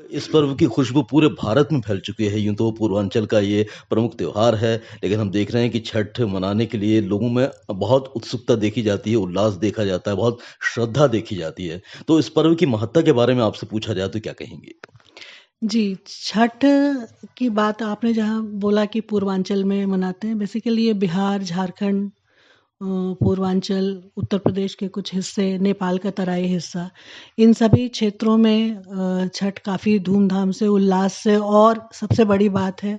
इस पर्व की खुशबू पूरे भारत में फैल चुकी है। यूँ तो पूर्वांचल का ये प्रमुख त्योहार है, लेकिन हम देख रहे हैं कि छठ मनाने के लिए लोगों में बहुत उत्सुकता देखी जाती है, उल्लास देखा जाता है, बहुत श्रद्धा देखी जाती है। तो इस पर्व की महत्ता के बारे में आपसे पूछा जाए तो क्या कहेंगे? जी, छठ की बात आपने जहाँ बोला कि पूर्वांचल में मनाते हैं, बेसिकली ये बिहार, झारखंड, पूर्वांचल, उत्तर प्रदेश के कुछ हिस्से, नेपाल का तराई हिस्सा, इन सभी क्षेत्रों में छठ काफ़ी धूमधाम से, उल्लास से और सबसे बड़ी बात है,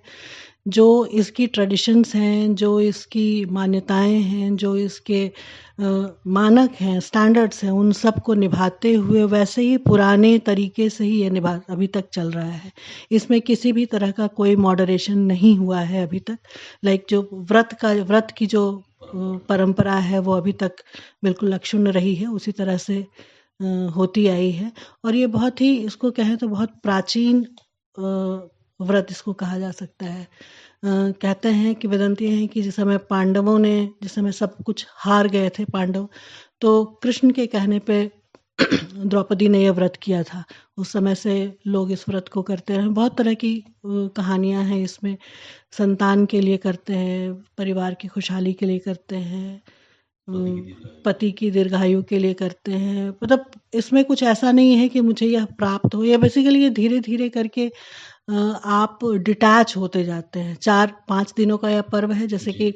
जो इसकी ट्रेडिशंस हैं, जो इसकी मान्यताएँ हैं, जो इसके मानक हैं, स्टैंडर्ड्स हैं, उन सब को निभाते हुए वैसे ही पुराने तरीके से ही ये निभा अभी तक चल रहा है। इसमें किसी भी तरह का कोई मॉडरेशन नहीं हुआ है अभी तक। लाइक जो व्रत की जो परंपरा है वो अभी तक बिल्कुल अक्षुण्ण रही है, उसी तरह से होती आई है और ये बहुत ही इसको कहें तो बहुत प्राचीन व्रत इसको कहा जा सकता है। कहते हैं कि वदंती हैं कि जिस समय सब कुछ हार गए थे पांडव, तो कृष्ण के कहने पे द्रौपदी ने यह व्रत किया था। उस समय से लोग इस व्रत को करते हैं। बहुत तरह की कहानियाँ हैं इसमें। संतान के लिए करते हैं, परिवार की खुशहाली के लिए करते हैं, पति की दीर्घायु के लिए करते हैं। मतलब इसमें कुछ ऐसा नहीं है कि मुझे यह प्राप्त हो, या बेसिकली ये धीरे-धीरे करके आप डिटैच होते जाते हैं। 4-5 दिनों का यह पर्व है, जैसे कि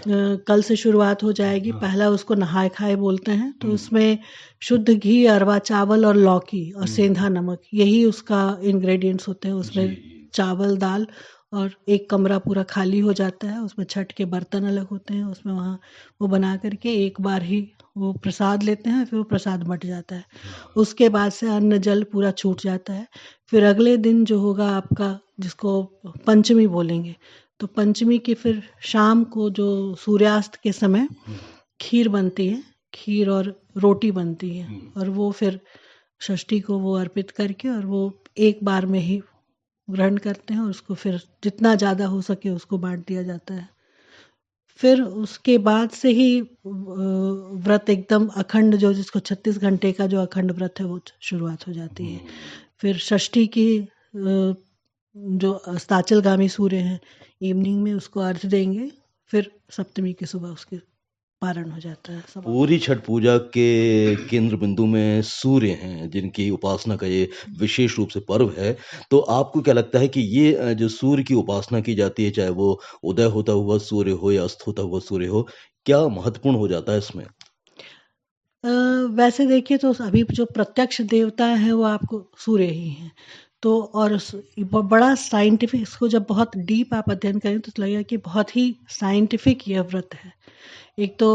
कल से शुरुआत हो जाएगी। पहला उसको नहाए-खाए बोलते हैं, तो उसमें शुद्ध घी, अरवा चावल और लौकी और सेंधा नमक, यही उसका इंग्रेडिएंट्स होते हैं। उसमें चावल, दाल और एक कमरा पूरा खाली हो जाता है। उसमें छठ के बर्तन अलग होते हैं, उसमें वहाँ वो बना कर के एक बार ही वो प्रसाद लेते हैं, फिर वो प्रसाद बँट जाता है। उसके बाद से अन्न जल पूरा छूट जाता है। फिर अगले दिन जो होगा आपका, जिसको पंचमी बोलेंगे, तो पंचमी की फिर शाम को जो सूर्यास्त के समय खीर बनती है, खीर और रोटी बनती है और वो फिर षष्ठी को वो अर्पित करके और वो एक बार में ही ग्रहण करते हैं और उसको फिर जितना ज़्यादा हो सके उसको बाँट दिया जाता है। फिर उसके बाद से ही व्रत एकदम अखंड, जो जिसको 36 घंटे का जो अखंड व्रत है वो शुरुआत हो जाती है। फिर षष्ठी की जो अस्ताचलगामी सूर्य हैं, इवनिंग में उसको अर्घ्य देंगे, फिर सप्तमी की सुबह उसके पारण हो जाता है, समाप्त पूरी हो छठ जाता है। पूजा के केंद्र बिंदु में सूर्य हैं, जिनकी उपासना का ये विशेष रूप से पर्व है। तो आपको क्या लगता है कि ये जो सूर्य की उपासना की जाती है, चाहे वो उदय होता हुआ सूर्य हो या अस्त होता हुआ सूर्य हो, क्या महत्वपूर्ण हो जाता है इसमें? अ, वैसे देखिए तो अभी जो प्रत्यक्ष देवता हैं वो आपको सूर्य ही हैं। तो और बड़ा साइंटिफिक, इसको जब बहुत डीप आप अध्ययन करें तो लगेगा कि बहुत ही साइंटिफिक यह व्रत है। एक तो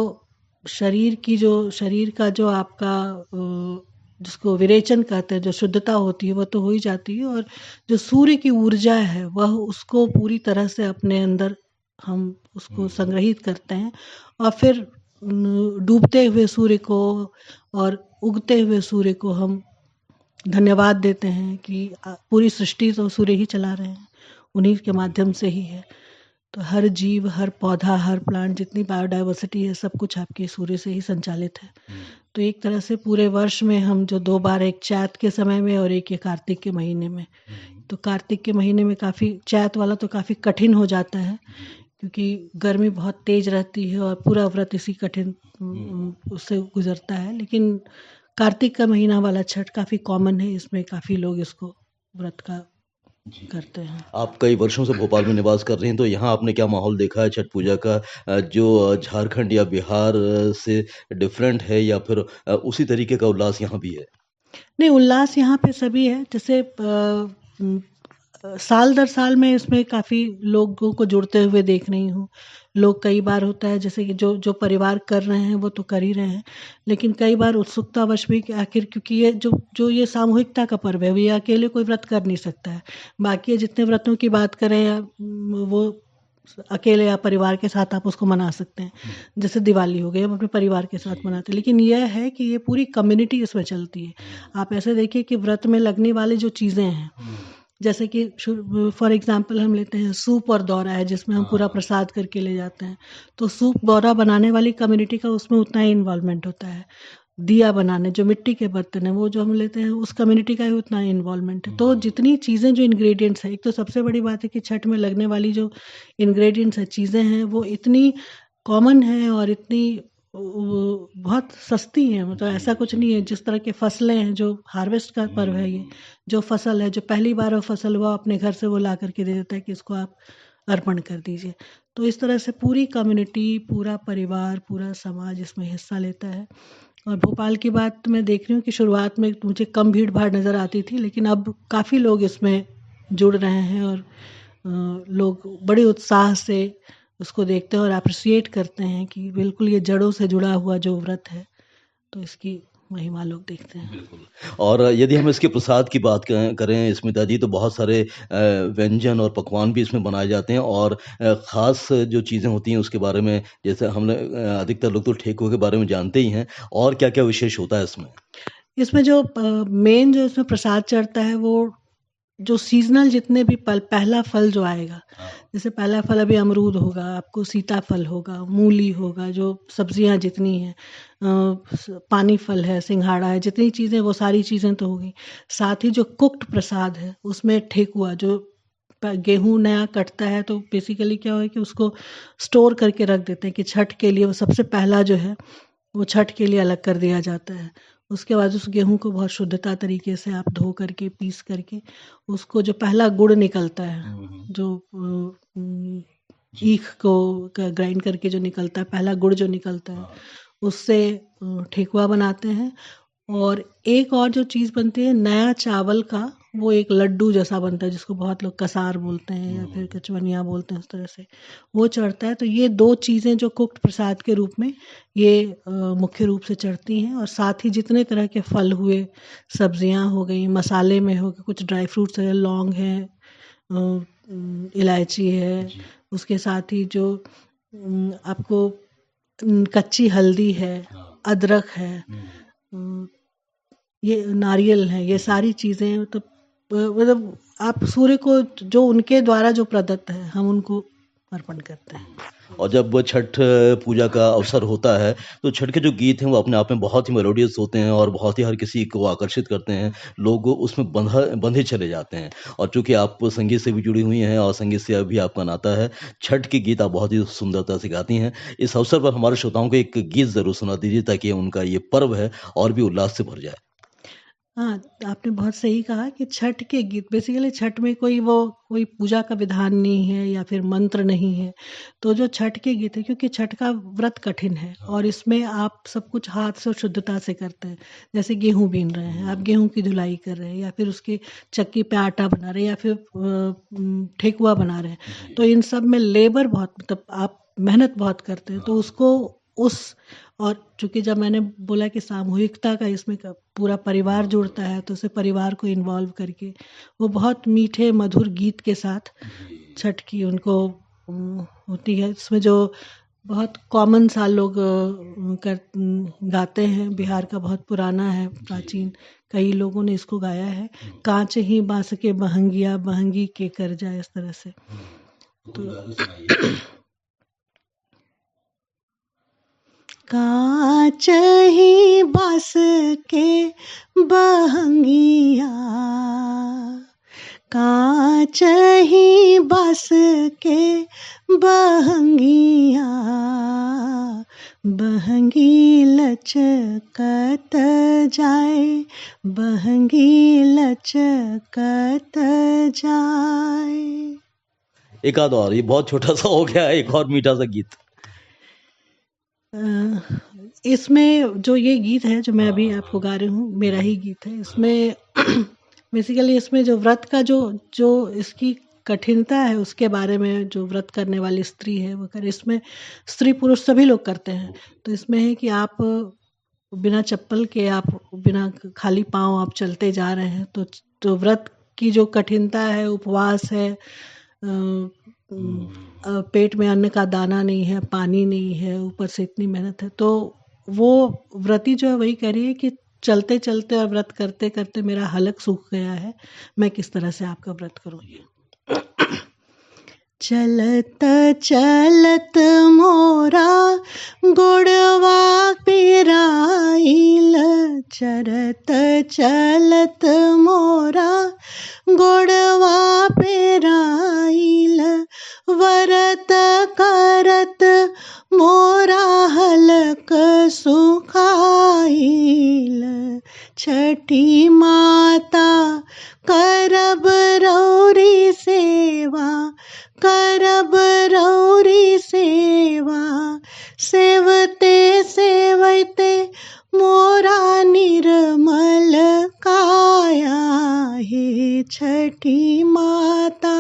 शरीर का जो आपका जिसको विरेचन कहते हैं, जो शुद्धता होती है वो तो हो ही जाती है, और जो सूर्य की ऊर्जा है वह उसको पूरी तरह से अपने अंदर हम उसको संग्रहित करते हैं और फिर डूबते हुए सूर्य को और उगते हुए सूर्य को हम धन्यवाद देते हैं कि पूरी सृष्टि तो सूर्य ही चला रहे हैं, उन्हीं के माध्यम से ही है। तो हर जीव, हर पौधा, हर प्लांट, जितनी बायोडायवर्सिटी है, सब कुछ आपके सूर्य से ही संचालित है। तो एक तरह से पूरे वर्ष में हम जो 2 बार, एक चैत के समय में और एक ये कार्तिक के महीने में, तो कार्तिक के महीने में काफ़ी, चैत वाला तो काफ़ी कठिन हो जाता है क्योंकि गर्मी बहुत तेज रहती है और पूरा व्रत इसी कठिन उससे गुजरता है। लेकिन कार्तिक का महीना वाला छठ काफ़ी कॉमन है, इसमें काफ़ी लोग इसको व्रत का करते हैं। आप कई वर्षों से भोपाल में निवास कर रही हैं, तो यहाँ आपने क्या माहौल देखा है छठ पूजा का, जो झारखंड या बिहार से डिफरेंट है या फिर उसी तरीके का उल्लास यहाँ भी है? नहीं, उल्लास यहाँ पे सभी है। जैसे साल दर साल मैं इसमें काफ़ी लोगों को जुड़ते हुए देख रही हूँ। लोग कई बार होता है जैसे कि जो जो परिवार कर रहे हैं वो तो कर ही रहे हैं, लेकिन कई बार उत्सुकतावश भी कि आखिर, क्योंकि ये जो जो ये सामूहिकता का पर्व है, ये अकेले कोई व्रत कर नहीं सकता है। बाकी जितने व्रतों की बात करें या वो अकेले या परिवार के साथ आप उसको मना सकते हैं। जैसे दिवाली हो गई, हम अपने परिवार के साथ मनाते हैं, लेकिन यह है कि ये पूरी कम्युनिटी इसमें चलती है। आप ऐसे देखिए कि व्रत में लगने वाली जो चीज़ें हैं, जैसे कि फॉर एग्जांपल हम लेते हैं सूप और दौरा है, जिसमें हम पूरा प्रसाद करके ले जाते हैं। तो सूप दौरा बनाने वाली कम्युनिटी का उसमें उतना ही इन्वॉल्वमेंट होता है। दिया बनाने, जो मिट्टी के बर्तन हैं, वो जो हम लेते हैं, उस कम्युनिटी का ही उतना इन्वॉल्वमेंट है। तो जितनी चीज़ें जो इंग्रेडिएंट्स हैं, एक तो सबसे बड़ी बात है कि छठ में लगने वाली जो इंग्रेडिएंट्स हैं, चीज़ें हैं, वो इतनी कॉमन हैं और इतनी वो बहुत सस्ती हैं। मतलब ऐसा कुछ नहीं है, जिस तरह की फसलें हैं, जो हार्वेस्ट का पर्व है ये, जो फसल है, जो पहली बार वो फसल हुआ, अपने घर से वो ला कर के दे देता है कि इसको आप अर्पण कर दीजिए। तो इस तरह से पूरी कम्युनिटी, पूरा परिवार, पूरा समाज इसमें हिस्सा लेता है। और भोपाल की बात मैं देख रही हूँ कि शुरुआत में मुझे कम भीड़-भाड़ नज़र आती थी, लेकिन अब काफ़ी लोग इसमें जुड़ रहे हैं और लोग बड़े उत्साह से उसको देखते हैं और एप्रिशिएट करते हैं कि बिल्कुल ये जड़ों से जुड़ा हुआ जो व्रत है, तो इसकी महिमा लोग देखते हैं। बिल्कुल। और यदि हम इसके प्रसाद की बात करें स्मिता जी, तो बहुत सारे व्यंजन और पकवान भी इसमें बनाए जाते हैं और ख़ास जो चीज़ें होती हैं उसके बारे में, जैसे हमने अधिकतर लोग तो ठेकुए के बारे में जानते ही हैं, और क्या-क्या विशेष होता है इसमें? इसमें जो मेन जो इसमें प्रसाद चढ़ता है, वो जो सीज़नल जितने भी पहला फल जो आएगा, जैसे पहला फल अभी अमरूद होगा, आपको सीताफल होगा, मूली होगा, जो सब्जियां जितनी हैं, पानी फल है, सिंघाड़ा है, जितनी चीज़ें, वो सारी चीज़ें तो होगी। साथ ही जो कुक्ड प्रसाद है, उसमें ठेकुआ, जो गेहूं नया कटता है, तो बेसिकली क्या हो कि उसको स्टोर करके रख देते हैं कि छठ के लिए वो सबसे पहला जो है, वो छठ के लिए अलग कर दिया जाता है। उसके बाद उस गेहूं को बहुत शुद्धता तरीके से आप धो करके, पीस करके, उसको जो पहला गुड़ निकलता है, जो ईख को ग्राइंड करके जो निकलता है, पहला गुड़ जो निकलता है, उससे ठेकुआ बनाते हैं। और एक और जो चीज़ बनती है नया चावल का, वो एक लड्डू जैसा बनता है, जिसको बहुत लोग कसार बोलते हैं या फिर कचवनिया बोलते हैं, उस तरह से वो चढ़ता है। तो ये 2 चीज़ें जो कुक्ड प्रसाद के रूप में ये मुख्य रूप से चढ़ती हैं। और साथ ही जितने तरह के फल हुए, सब्जियां हो गई, मसाले में हो गए, कुछ ड्राई फ्रूट्स है, लौंग है, इलायची है, उसके साथ ही जो आपको कच्ची हल्दी है, अदरक है, ये नारियल है, ये सारी चीज़ें, तो मतलब आप सूर्य को जो उनके द्वारा जो प्रदत्त है, हम उनको अर्पण करते हैं। और जब वो छठ पूजा का अवसर होता है, तो छठ के जो गीत हैं वो अपने आप में बहुत ही मेलोडियस होते हैं और बहुत ही हर किसी को आकर्षित करते हैं। लोग उसमें बंधे चले जाते हैं। और चूँकि आप संगीत से भी जुड़ी हुई हैं और संगीत से भी आपका नाता है, छठ के गीत आप बहुत ही सुंदरता से गाती हैं। इस अवसर पर हमारे श्रोताओं को एक गीत ज़रूर सुना दीजिए ताकि उनका ये पर्व है और भी उल्लास से भर जाए। हाँ, आपने बहुत सही कहा कि छठ के गीत, बेसिकली छठ में कोई पूजा का विधान नहीं है या फिर मंत्र नहीं है। तो जो छठ के गीत है, क्योंकि छठ का व्रत कठिन है और इसमें आप सब कुछ हाथ से और शुद्धता से करते हैं। जैसे गेहूँ बीन रहे हैं, आप गेहूँ की धुलाई कर रहे हैं या फिर उसकी चक्की पे आटा बना रहे हैं या फिर ठेकुआ बना रहे हैं। तो इन सब में लेबर बहुत, मतलब आप मेहनत बहुत करते हैं। तो उसको उस और चूँकि जब मैंने बोला कि सामूहिकता का इसमें पूरा परिवार जुड़ता है, तो उसे परिवार को इन्वॉल्व करके वो बहुत मीठे मधुर गीत के साथ छठ की उनको होती है। इसमें जो बहुत कॉमन सा लोग गाते हैं, बिहार का बहुत पुराना है, प्राचीन, कई लोगों ने इसको गाया है। कांच ही बांस के बहंगिया, बहंगी के कर जाए, इस तरह से। तो कांच ही बांस के बहंगिया, कांच ही बांस के बहंगिया, बहंगी लचकत जाए, बहंगी लचकत जाए। एक आध और, ये बहुत छोटा-सा हो गया, एक और मीठा-सा गीत। इसमें जो ये गीत है जो मैं अभी आपको गा रही हूँ, मेरा ही गीत है। इसमें बेसिकली इसमें जो व्रत का जो इसकी कठिनता है, उसके बारे में जो व्रत करने वाली स्त्री है वो करे। इसमें स्त्री पुरुष सभी लोग करते हैं। तो इसमें है कि आप बिना चप्पल के, आप बिना खाली पाँव आप चलते जा रहे हैं, तो व्रत की जो कठिनता है, उपवास है, पेट में अन्न का दाना नहीं है, पानी नहीं है, ऊपर से इतनी मेहनत है। तो वो व्रती जो है वही कह रही है कि चलते चलते और व्रत करते करते मेरा हलक सूख गया है, मैं किस तरह से आपका व्रत करूँ। चलत चलत मोरा गोड़वा पिराइल, चरत चलत मोरा गोड़वा पिराइल, वरत करत मोरा हलक सुखाइल। छठी माता करब रौरी सेवा, करब रौरी सेवा, सेवते सेवते मोरा निर्मल काया। हे छठी माता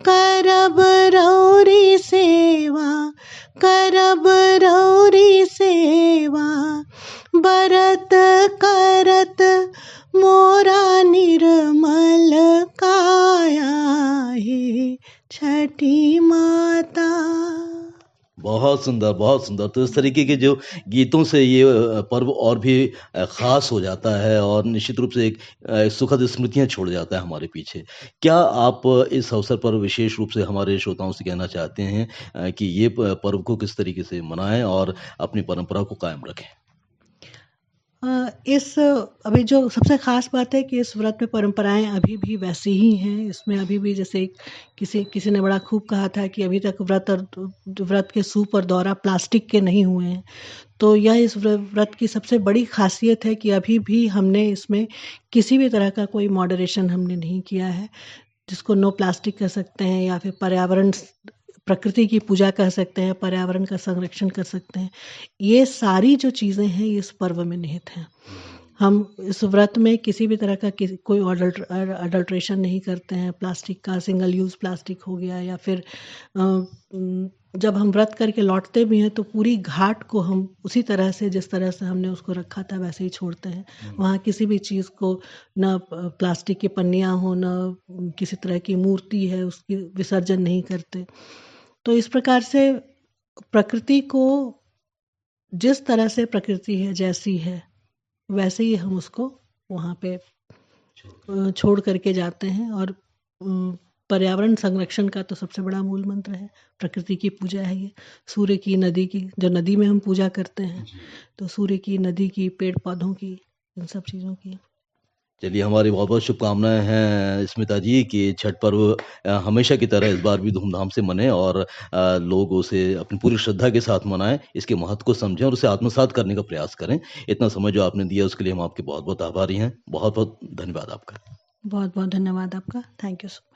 करब रौरी सेवा, करब रौरी सेवा, बरत करत मोरा निर्मल काया। हे छठी माता। बहुत सुंदर, बहुत सुंदर। तो इस तरीके के जो गीतों से ये पर्व और भी ख़ास हो जाता है और निश्चित रूप से एक सुखद स्मृतियाँ छोड़ जाता है हमारे पीछे। क्या आप इस अवसर पर विशेष रूप से हमारे श्रोताओं से कहना चाहते हैं कि ये पर्व को किस तरीके से मनाएँ और अपनी परंपरा को कायम रखें? इस अभी जो सबसे ख़ास बात है कि इस व्रत में परंपराएँ अभी भी वैसी ही हैं। इसमें अभी भी जैसे किसी किसी ने बड़ा खूब कहा था कि अभी तक व्रत के सूप और दौरा प्लास्टिक के नहीं हुए हैं। तो यह इस व्रत की सबसे बड़ी ख़ासियत है कि अभी भी हमने इसमें किसी भी तरह का कोई मॉडरेशन हमने नहीं किया है। जिसको नो प्लास्टिक कह सकते हैं या फिर प्रकृति की पूजा कह सकते हैं, पर्यावरण का संरक्षण कर सकते हैं। ये सारी जो चीज़ें हैं ये इस पर्व में निहित हैं। हम इस व्रत में किसी भी तरह का कोई अडल्ट्रेशन नहीं करते हैं। प्लास्टिक का सिंगल यूज़ प्लास्टिक हो गया या फिर जब हम व्रत करके लौटते भी हैं तो पूरी घाट को हम उसी तरह से जिस तरह से हमने उसको रखा था वैसे ही छोड़ते हैं। वहाँ किसी भी चीज़ को ना प्लास्टिक की पन्नियाँ हो, ना किसी तरह की मूर्ति है उसकी विसर्जन नहीं करते। तो इस प्रकार से प्रकृति को जिस तरह से प्रकृति है जैसी है वैसे ही हम उसको वहाँ पे छोड़ करके जाते हैं। और पर्यावरण संरक्षण का तो सबसे बड़ा मूल मंत्र है, प्रकृति की पूजा है ये। सूर्य की, नदी की, जो नदी में हम पूजा करते हैं, तो सूर्य की, नदी की, पेड़ पौधों की, इन सब चीज़ों की। चलिए, हमारी बहुत-बहुत शुभकामनाएँ हैं स्मिता जी कि छठ पर्व हमेशा की तरह इस बार भी धूमधाम से मने और लोग उसे अपनी पूरी श्रद्धा के साथ मनाएँ, इसके महत्व को समझें और उसे आत्मसात करने का प्रयास करें। इतना समय जो आपने दिया उसके लिए हम आपके बहुत-बहुत आभारी हैं। बहुत-बहुत धन्यवाद आपका। बहुत बहुत धन्यवाद आपका। Thank you so